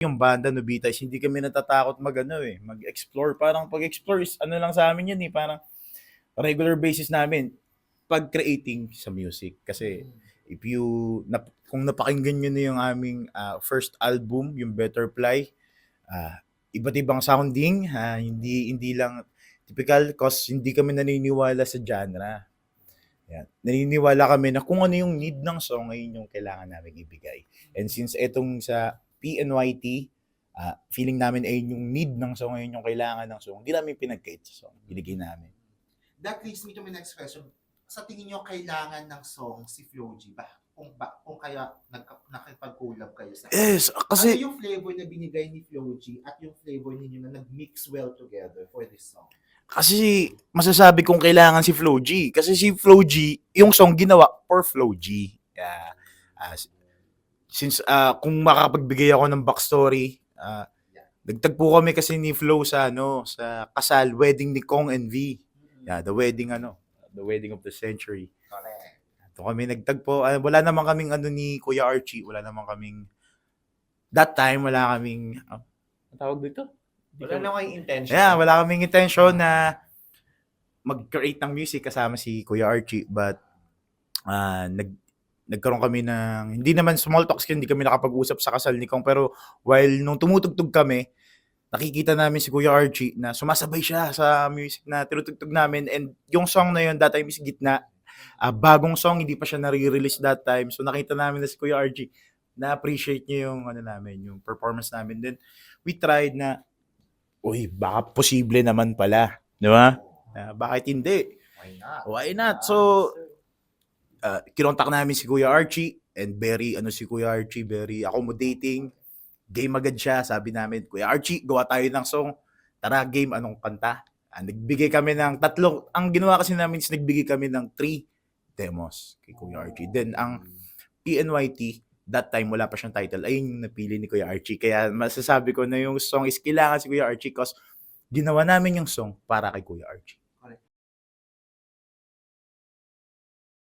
yung banda Nubitais, hindi kami natatakot mag-ano eh, mag-explore. Parang pag-explore is ano lang sa amin yun eh, parang regular basis namin pag-creating sa music. Kasi if you, kung napakinggan nyo na yung aming first album, yung Betterfly, iba't ibang sounding, hindi lang typical cause hindi kami naniniwala sa genre. Yan. Naniniwala kami na kung ano yung need ng song, ayun yung kailangan namin ibigay. And since etong sa PNYT, feeling namin ayun yung need ng song, ayun yung kailangan ng song, hindi namin pinagkait sa song. Binigay namin. That leads me to my next question. Sa tingin niyo kailangan ng song si Flo G ba? Kung kaya nakipag-collab kayo sa Yes, ano kasi yung flavor na binigay ni Flo G at yung flavor ninyo na nag-mix well together for this song? kasi masasabi kong kailangan si Flo G. Kasi si Flo G, yung song ginawa for Flo G. Yeah. Since kung makapagbigay ako ng backstory, nagtagpo kami kasi ni Flo sa sa kasal, wedding ni Kong and V. Yeah, the wedding of the century. Correct. Ito kami nagtagpo. Wala naman kaming ni Kuya Archie, wala naman kaming that time wala kaming ang tawag dito? Wala na kayong intention. Yeah, wala kaming intention na mag-create ng music kasama si Kuya Archie, but nagkaroon kami ng, hindi naman small talks, hindi kami nakapag-usap sa kasal ni Kong, pero while nung tumutugtog kami, nakikita namin si Kuya Archie na sumasabay siya sa music na tinutugtog namin, and yung song na yun that time is gitna, bagong song, hindi pa siya nare-release that time, so nakita namin na si Kuya Archie na-appreciate niya yung namin, yung performance namin. Then we tried na, uy, baka posible naman pala, di ba? Bakit hindi? Why not? So, kinontak namin si Kuya Archie, and very accommodating. Game agad siya. Sabi namin, Kuya Archie, gawa tayo ng song. Tara, game, anong kanta? Nagbigay kami ng tatlong, ang ginawa kasi namin is nagbigay kami ng 3 demos kay Kuya Archie. Then, ang PNYT, that time wala pa siyang title, ayun yung napili ni Kuya Archie. Kaya masasabi ko na yung song is kailangan si Kuya Archie, cause ginawa namin yung song para kay Kuya Archie.